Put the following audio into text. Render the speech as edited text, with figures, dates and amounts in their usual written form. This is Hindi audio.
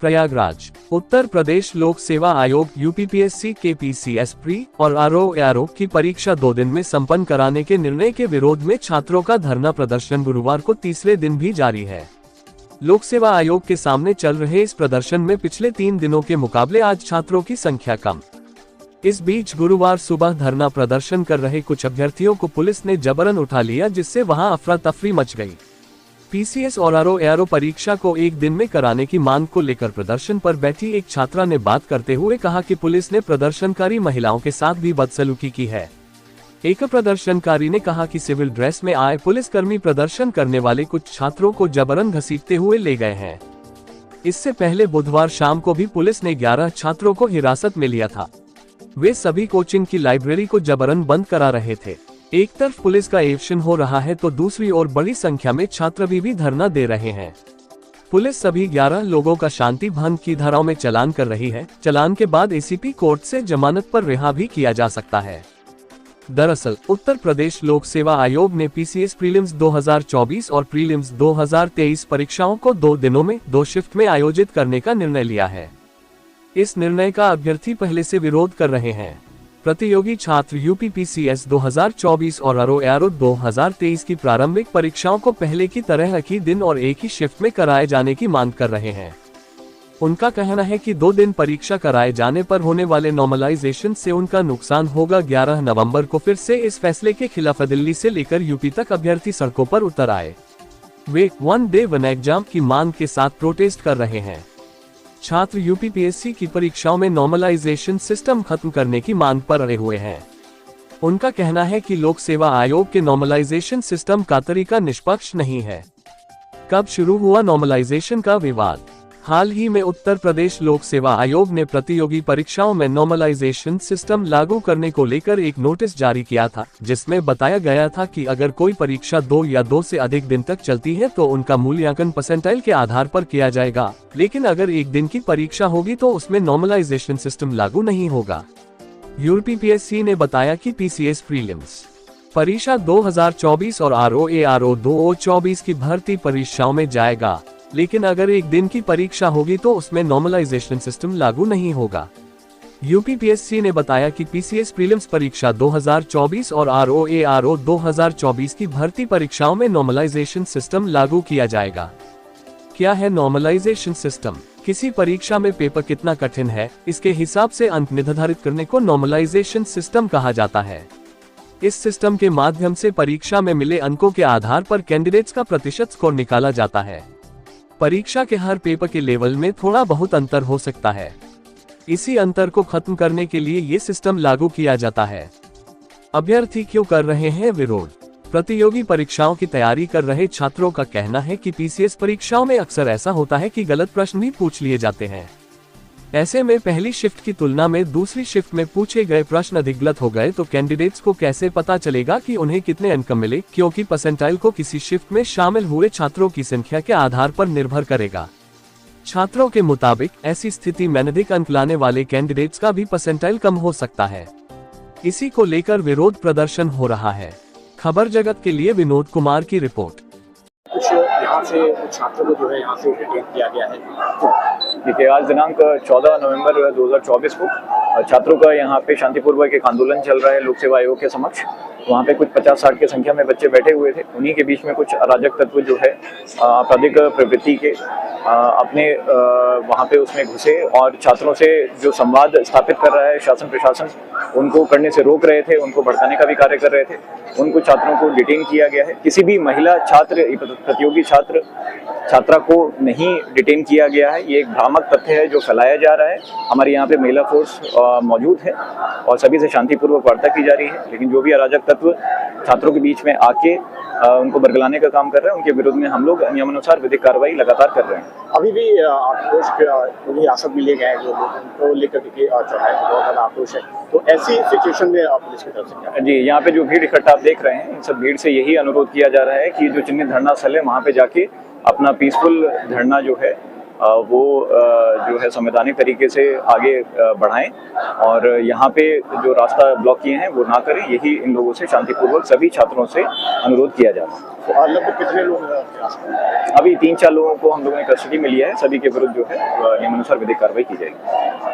प्रयागराज। उत्तर प्रदेश लोक सेवा आयोग यूपीपीएससी के पीसीएस प्री और आरओ की परीक्षा 2 दिन में संपन्न कराने के निर्णय के विरोध में छात्रों का धरना प्रदर्शन गुरुवार को तीसरे दिन भी जारी है। लोक सेवा आयोग के सामने चल रहे इस प्रदर्शन में पिछले 3 दिनों के मुकाबले आज छात्रों की संख्या कम। इस बीच गुरुवार सुबह धरना प्रदर्शन कर रहे कुछ अभ्यर्थियों को पुलिस ने जबरन उठा लिया, जिससे वहां अफरा तफरी मच गई। पीसीएस और आरओ परीक्षा को 1 दिन में कराने की मांग को लेकर प्रदर्शन पर बैठी एक छात्रा ने बात करते हुए कहा कि पुलिस ने प्रदर्शनकारी महिलाओं के साथ भी बदसलूकी की है। एक प्रदर्शनकारी ने कहा कि सिविल ड्रेस में आए पुलिसकर्मी प्रदर्शन करने वाले कुछ छात्रों को जबरन घसीटते हुए ले गए हैं। इससे पहले बुधवार शाम को भी पुलिस ने 11 छात्रों को हिरासत में लिया था। वे सभी कोचिंग की लाइब्रेरी को जबरन बंद करा रहे थे। एक तरफ पुलिस का एक्शन हो रहा है तो दूसरी ओर बड़ी संख्या में छात्र भी धरना दे रहे हैं। पुलिस सभी 11 लोगों का शांति भंग की धाराओं में चालान कर रही है। चालान के बाद एसीपी कोर्ट से जमानत पर रिहा भी किया जा सकता है। दरअसल उत्तर प्रदेश लोक सेवा आयोग ने पीसीएस प्रीलिम्स 2024 और प्रीलिम्स 2023 परीक्षाओं को 2 दिनों में 2 शिफ्ट में आयोजित करने का निर्णय लिया है। इस निर्णय का अभ्यर्थी पहले से विरोध कर रहे हैं। प्रतियोगी छात्र यूपीपीसीएस 2024 और आरओ 2023 की प्रारंभिक परीक्षाओं को पहले की तरह एक ही दिन और एक ही शिफ्ट में कराए जाने की मांग कर रहे हैं। उनका कहना है कि 2 दिन परीक्षा कराए जाने पर होने वाले नॉर्मलाइजेशन से उनका नुकसान होगा। 11 नवंबर को फिर से इस फैसले के खिलाफ दिल्ली से लेकर यूपी तक अभ्यर्थी सड़कों पर उतर आए। वे 1 डे 1 एग्जाम की मांग के साथ प्रोटेस्ट कर रहे हैं। छात्र यूपीपीएससी की परीक्षाओं में नॉर्मलाइजेशन सिस्टम खत्म करने की मांग पर अड़े हुए हैं। उनका कहना है कि लोक सेवा आयोग के नॉर्मलाइजेशन सिस्टम का तरीका निष्पक्ष नहीं है। कब शुरू हुआ नॉर्मलाइजेशन का विवाद? हाल ही में उत्तर प्रदेश लोक सेवा आयोग ने प्रतियोगी परीक्षाओं में नॉर्मलाइजेशन सिस्टम लागू करने को लेकर एक नोटिस जारी किया था, जिसमें बताया गया था कि अगर कोई परीक्षा 2 या 2 से अधिक दिन तक चलती है तो उनका मूल्यांकन परसेंटाइल के आधार पर किया जाएगा, लेकिन अगर 1 दिन की परीक्षा होगी तो उसमें नॉर्मलाइजेशन सिस्टम लागू नहीं होगा। यूपीपीएससी ने बताया कि पीसीएस प्रीलिम्स परीक्षा 2024 और आरओ 2024 की भर्ती परीक्षाओं में जाएगा, लेकिन अगर 1 दिन की परीक्षा होगी तो उसमें नॉर्मलाइजेशन सिस्टम लागू नहीं होगा। यूपीपीएससी ने बताया कि पीसीएस प्रीलिम्स परीक्षा 2024 और आरओ 2024 की भर्ती परीक्षाओं में नॉर्मलाइजेशन सिस्टम लागू किया जाएगा। क्या है नॉर्मलाइजेशन सिस्टम? किसी परीक्षा में पेपर कितना कठिन है, इसके हिसाब से अंक निर्धारित करने को नॉर्मलाइजेशन सिस्टम कहा जाता है। इस सिस्टम के माध्यम से परीक्षा में मिले अंकों के आधार पर कैंडिडेट्स का प्रतिशत स्कोर निकाला जाता है। परीक्षा के हर पेपर के लेवल में थोड़ा बहुत अंतर हो सकता है। इसी अंतर को खत्म करने के लिए ये सिस्टम लागू किया जाता है। अभ्यर्थी क्यों कर रहे हैं विरोध? प्रतियोगी परीक्षाओं की तैयारी कर रहे छात्रों का कहना है कि पीसीएस परीक्षाओं में अक्सर ऐसा होता है कि गलत प्रश्न भी पूछ लिए जाते हैं। ऐसे में पहली शिफ्ट की तुलना में दूसरी शिफ्ट में पूछे गए प्रश्न अधिक गलत हो गए तो कैंडिडेट्स को कैसे पता चलेगा कि उन्हें कितने अंक मिले, क्योंकि परसेंटाइल को किसी शिफ्ट में शामिल हुए छात्रों की संख्या के आधार पर निर्भर करेगा। छात्रों के मुताबिक ऐसी स्थिति में अधिक अंक लाने वाले कैंडिडेट्स का भी परसेंटाइल कम हो सकता है। इसी को लेकर विरोध प्रदर्शन हो रहा है। खबर जगत के लिए विनोद कुमार की रिपोर्ट। कुछ यहाँ से छात्रों को जो है यहाँ से डिटेन किया गया है। देखिए, आज दिनांक 14 नवंबर 2024 को छात्रों का यहाँ पे शांतिपूर्वक एक आंदोलन चल रहा है लोक सेवा आयोग के समक्ष। वहाँ पे कुछ 50-60 की संख्या में बच्चे बैठे हुए थे। उन्हीं के बीच में कुछ अराजक तत्व जो है आपराधिक प्रवृत्ति के अपने वहाँ पे उसमें घुसे और छात्रों से जो संवाद स्थापित कर रहा है शासन प्रशासन, उनको करने से रोक रहे थे, उनको भड़काने का भी कार्य कर रहे थे। उनको छात्रों को डिटेन किया गया है। किसी भी महिला छात्र, प्रतियोगी छात्र, छात्रा को नहीं डिटेन किया गया है। ये एक भ्रामक तथ्य है जो फैलाया जा रहा है। हमारे यहाँ पे महिला फोर्स मौजूद है और सभी से शांतिपूर्वक वार्ता की जा रही है, लेकिन जो भी अराजक तत्व छात्रों के बीच में आके उनको बरगलाने का काम कर रहे हैं, उनके विरुद्ध में हम लोग नियमानुसार विधिक कार्रवाई लगातार कर रहे हैं। अभी भी आक्रोश हिरासत में लिए गए हैं जो लोग, उनको लेकर के बहुत ज़्यादा आक्रोश है। तो ऐसी सिचुएशन में पुलिस की तरफ से क्या? जी, यहाँ पे जो भीड़ इकट्ठा आप देख रहे हैं, इन सब भीड़ से यही अनुरोध किया जा रहा है कि जो चिन्हित धरना स्थल है वहाँ पे जाके अपना पीसफुल धरना जो है वो जो है संवैधानिक तरीके से आगे बढ़ाएं और यहाँ पे जो रास्ता ब्लॉक किए हैं वो ना करें, यही इन लोगों से शांतिपूर्वक सभी छात्रों से अनुरोध किया जा रहा है। तो लगभग कितने लोग हैं आपके आसपास? अभी 3-4 लोगों को हम लोगों ने कस्टडी में लिया है, सभी के विरुद्ध जो है नियमानुसार विधिक कार्रवाई की जाएगी।